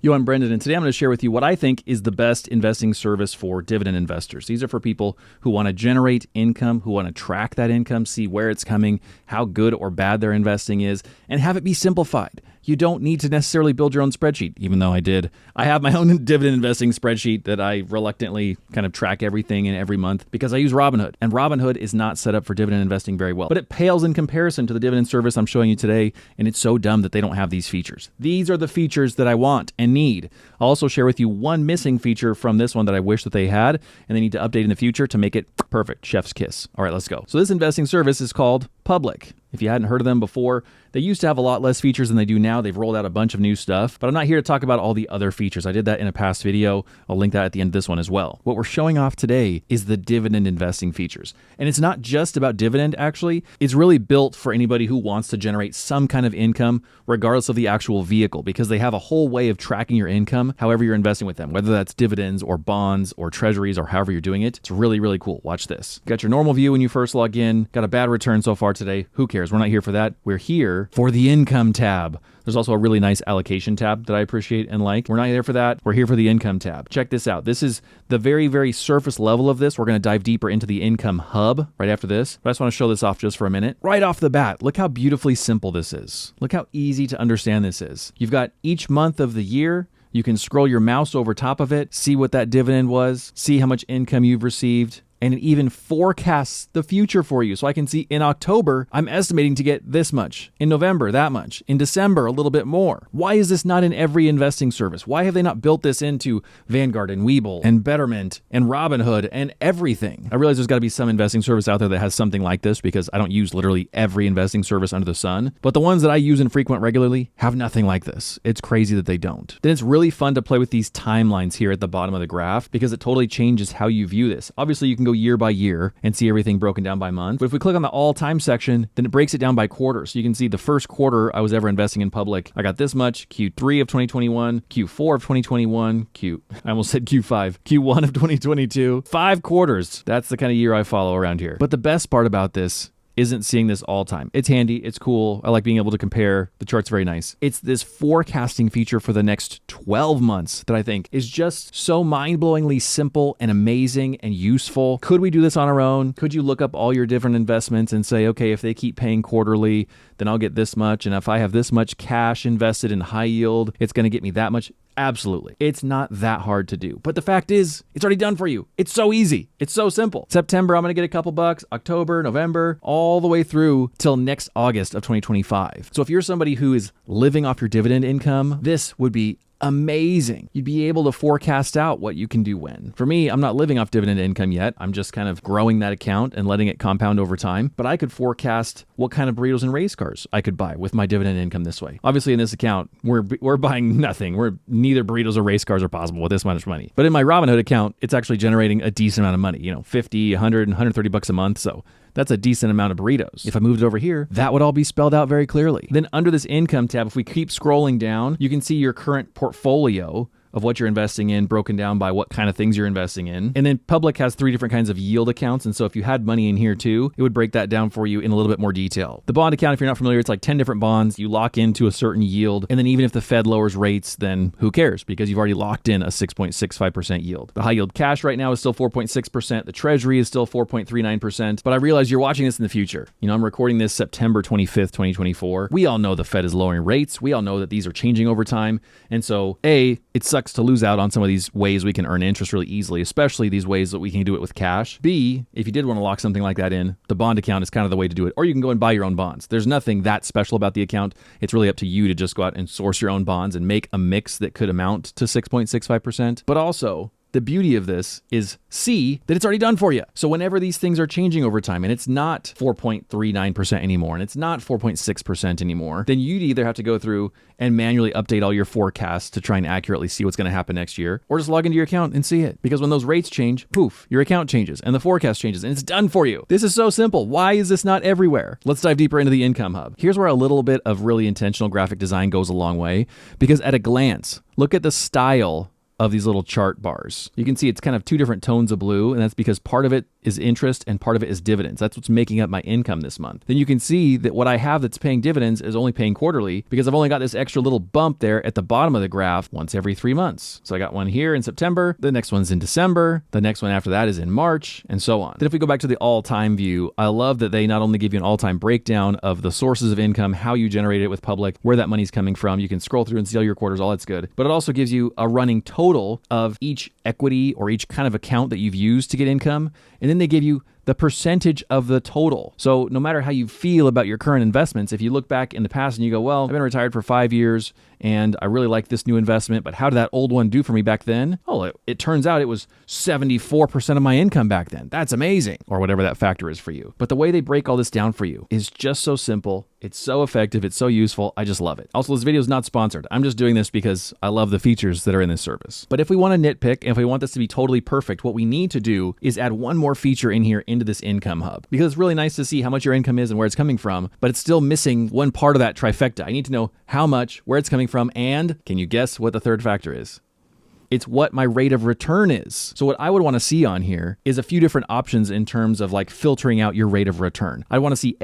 Yo, I'm Brendan, and today I'm going to share with you what I think is the best investing service for dividend investors. These are for people who want to generate income, who want to track that income, see where it's coming, how good or bad their investing is, and have it be simplified. You don't need to necessarily build your own spreadsheet, even though I did. I have my own dividend investing spreadsheet that I reluctantly kind of track everything in every month because I use Robinhood. And Robinhood is not set up for dividend investing very well. But it pales in comparison to the dividend service I'm showing you today, and it's so dumb that they don't have these features. These are the features that I want and need. I'll also share with you one missing feature from this one that I wish that they had, and they need to update in the future to make it perfect. Chef's kiss. All right, let's go. So this investing service is called Public. If you hadn't heard of them before, they used to have a lot less features than they do now. They've rolled out a bunch of new stuff, but I'm not here to talk about all the other features. I did that in a past video. I'll link that at the end of this one as well. What we're showing off today is the dividend investing features. And it's not just about dividend, actually. It's really built for anybody who wants to generate some kind of income, regardless of the actual vehicle, because they have a whole way of tracking your income, however you're investing with them, whether that's dividends or bonds or treasuries or however you're doing it. It's really, really cool. Watch this. Got your normal view when you first log in. Got a bad return so far today. Who cares? We're not here for that. We're here for the income tab. There's also a really nice allocation tab that I appreciate and like. We're not here for that. We're here for the income tab. Check this out. This is the very, very surface level of this. We're going to dive deeper into the income hub right after this. But I just want to show this off just for a minute. Right off the bat, look how beautifully simple this is. Look how easy to understand this is. You've got each month of the year. You can scroll your mouse over top of it, see what that dividend was, see how much income you've received, and it even forecasts the future for you. So I can see in October, I'm estimating to get this much. In November, that much. In December, a little bit more. Why is this not in every investing service? Why have they not built this into Vanguard and Webull and Betterment and Robinhood and everything? I realize there's got to be some investing service out there that has something like this because I don't use literally every investing service under the sun. But the ones that I use and frequent regularly have nothing like this. It's crazy that they don't. Then it's really fun to play with these timelines here at the bottom of the graph because it totally changes how you view this. Obviously, you can go year by year and see everything broken down by month. But if we click on the all time section, then it breaks it down by quarter. So you can see the first quarter I was ever investing in Public. I got this much, Q3 of 2021, Q4 of 2021, I almost said Q5, Q1 of 2022, 5 quarters. That's the kind of year I follow around here. But the best part about this isn't seeing this all time. It's handy, it's cool. I like being able to compare. The chart's very nice. It's this forecasting feature for the next 12 months that I think is just so mind-blowingly simple and amazing and useful. Could we do this on our own? Could you look up all your different investments and say, okay, if they keep paying quarterly, then I'll get this much. And if I have this much cash invested in high yield, it's going to get me that much. Absolutely. It's not that hard to do. But the fact is, it's already done for you. It's so easy. It's so simple. September, I'm going to get a couple bucks. October, November, all the way through till next August of 2025. So if you're somebody who is living off your dividend income, this would be amazing. You'd be able to forecast out what you can do when. For me, I'm not living off dividend income yet. I'm just kind of growing that account and letting it compound over time. But I could forecast what kind of burritos and race cars I could buy with my dividend income this way. Obviously, in this account, we're buying nothing. Neither burritos or race cars are possible with this much money. But in my Robinhood account, it's actually generating a decent amount of money. 50, 100, 130 bucks a month. So that's a decent amount of burritos. If I moved it over here, that would all be spelled out very clearly. Then under this income tab, if we keep scrolling down, you can see your current portfolio of what you're investing in, broken down by what kind of things you're investing in. And then Public has 3 different kinds of yield accounts. And so if you had money in here too, it would break that down for you in a little bit more detail. The bond account, if you're not familiar, it's like 10 different bonds. You lock into a certain yield. And then even if the Fed lowers rates, then who cares? Because you've already locked in a 6.65% yield. The high yield cash right now is still 4.6%. The treasury is still 4.39%. But I realize you're watching this in the future. I'm recording this September 25th, 2024. We all know the Fed is lowering rates. We all know that these are changing over time. And so A, it sucks to lose out on some of these ways we can earn interest really easily, especially these ways that we can do it with cash. B, if you did want to lock something like that in, the bond account is kind of the way to do it. Or you can go and buy your own bonds. There's nothing that special about the account. It's really up to you to just go out and source your own bonds and make a mix that could amount to 6.65%. But also, the beauty of this is C, that it's already done for you. So whenever these things are changing over time and it's not 4.39% anymore and it's not 4.6% anymore, then you'd either have to go through and manually update all your forecasts to try and accurately see what's going to happen next year, or just log into your account and see it. Because when those rates change, poof, your account changes and the forecast changes and it's done for you. This is so simple. Why is this not everywhere? Let's dive deeper into the income hub. Here's where a little bit of really intentional graphic design goes a long way, because at a glance, look at the style of these little chart bars. You can see it's kind of two different tones of blue, and that's because part of it is interest and part of it is dividends. That's what's making up my income this month. Then you can see that what I have that's paying dividends is only paying quarterly because I've only got this extra little bump there at the bottom of the graph once every 3 months. So I got one here in September, the next one's in December, the next one after that is in March, and so on. Then if we go back to the all-time view, I love that they not only give you an all-time breakdown of the sources of income, how you generate it with Public, where that money's coming from. You can scroll through and see all your quarters, all that's good. But it also gives you a running total of each equity or each kind of account that you've used to get income. And then they give you the percentage of the total. So no matter how you feel about your current investments, if you look back in the past and you go, well, I've been retired for 5 years and I really like this new investment, but how did that old one do for me back then? Oh, it turns out it was 74% of my income back then. That's amazing. Or whatever that factor is for you. But the way they break all this down for you is just so simple. It's so effective. It's so useful. I just love it. Also, this video is not sponsored. I'm just doing this because I love the features that are in this service. But if we want to nitpick and if we want this to be totally perfect, what we need to do is add one more feature in here into this income hub, because it's really nice to see how much your income is and where it's coming from, but it's still missing one part of that trifecta. I need to know how much, where it's coming from, and can you guess what the third factor is? It's what my rate of return is. So what I would want to see on here is a few different options in terms of like filtering out your rate of return. I want to see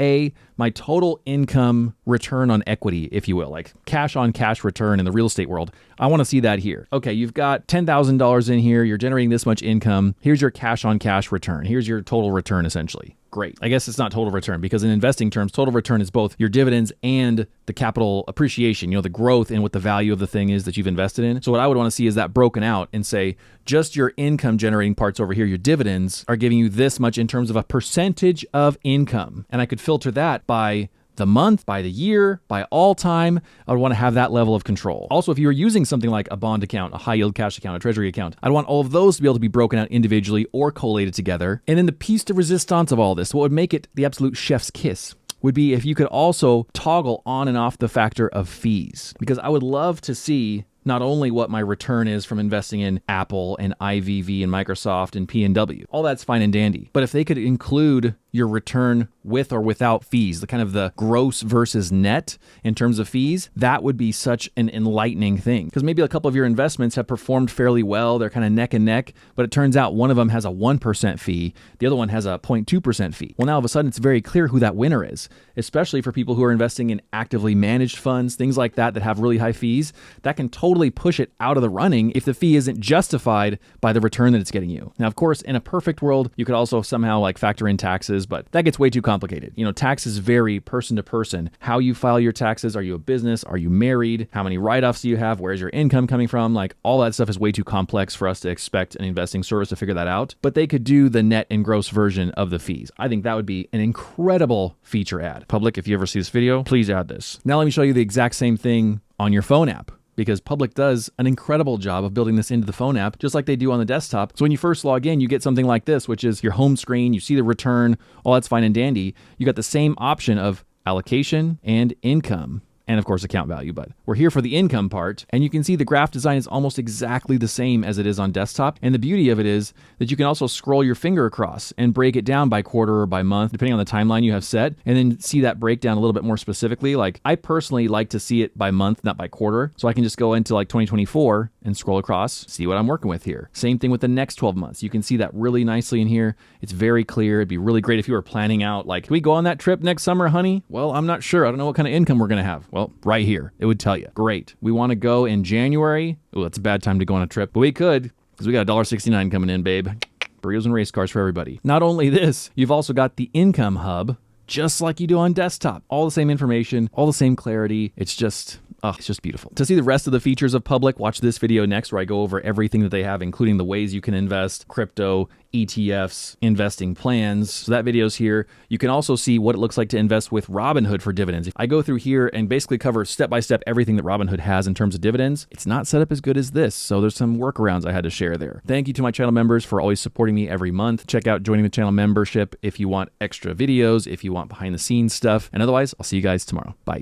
my total income return on equity, if you will, like cash on cash return in the real estate world. I want to see that here. Okay, you've got $10,000 in here. You're generating this much income. Here's your cash on cash return. Here's your total return essentially. Great. I guess it's not total return because in investing terms, total return is both your dividends and the capital appreciation, the growth in what the value of the thing is that you've invested in. So what I would want to see is that broken out and say, just your income generating parts over here, your dividends are giving you this much in terms of a percentage of income. And I could filter that by the month, by the year, by all time. I would want to have that level of control. Also, if you were using something like a bond account, a high yield cash account, a treasury account, I'd want all of those to be able to be broken out individually or collated together. And then the piece de resistance of all this, what would make it the absolute chef's kiss, would be if you could also toggle on and off the factor of fees. Because I would love to see not only what my return is from investing in Apple and IVV and Microsoft and P&W. All that's fine and dandy. But if they could include your return with or without fees, the kind of the gross versus net in terms of fees, that would be such an enlightening thing. Because maybe a couple of your investments have performed fairly well. They're kind of neck and neck, but it turns out one of them has a 1% fee. The other one has a 0.2% fee. Well, now all of a sudden it's very clear who that winner is, especially for people who are investing in actively managed funds, things like that have really high fees. That can totally push it out of the running if the fee isn't justified by the return that it's getting you. Now, of course, in a perfect world, you could also somehow like factor in taxes, but that gets way too complicated. Taxes vary person to person. How you file your taxes, are you a business? Are you married? How many write-offs do you have? Where's your income coming from? Like all that stuff is way too complex for us to expect an investing service to figure that out. But they could do the net and gross version of the fees. I think that would be an incredible feature add. Public, if you ever see this video, please add this. Now let me show you the exact same thing on your phone app, because Public does an incredible job of building this into the phone app, just like they do on the desktop. So when you first log in, you get something like this, which is your home screen. You see the return, all that's fine and dandy. You got the same option of allocation and income, and of course account value, but we're here for the income part. And you can see the graph design is almost exactly the same as it is on desktop. And the beauty of it is that you can also scroll your finger across and break it down by quarter or by month, depending on the timeline you have set, and then see that breakdown a little bit more specifically. Like I personally like to see it by month, not by quarter. So I can just go into like 2024 and scroll across, see what I'm working with here. Same thing with the next 12 months. You can see that really nicely in here. It's very clear. It'd be really great if you were planning out like, can we go on that trip next summer, honey? Well, I'm not sure. I don't know what kind of income we're going to have. Well, right here, it would tell you. Great. We want to go in January. Oh, that's a bad time to go on a trip, but we could, because we got $1.69 coming in, babe. Burritos and race cars for everybody. Not only this, you've also got the income hub, just like you do on desktop. All the same information, all the same clarity. It's just beautiful. To see the rest of the features of Public, watch this video next where I go over everything that they have, including the ways you can invest, crypto, ETFs, investing plans. So that video's here. You can also see what it looks like to invest with Robinhood for dividends. I go through here and basically cover step-by-step everything that Robinhood has in terms of dividends. It's not set up as good as this, so there's some workarounds I had to share there. Thank you to my channel members for always supporting me every month. Check out joining the channel membership if you want extra videos, if you want behind the scenes stuff. And otherwise, I'll see you guys tomorrow. Bye.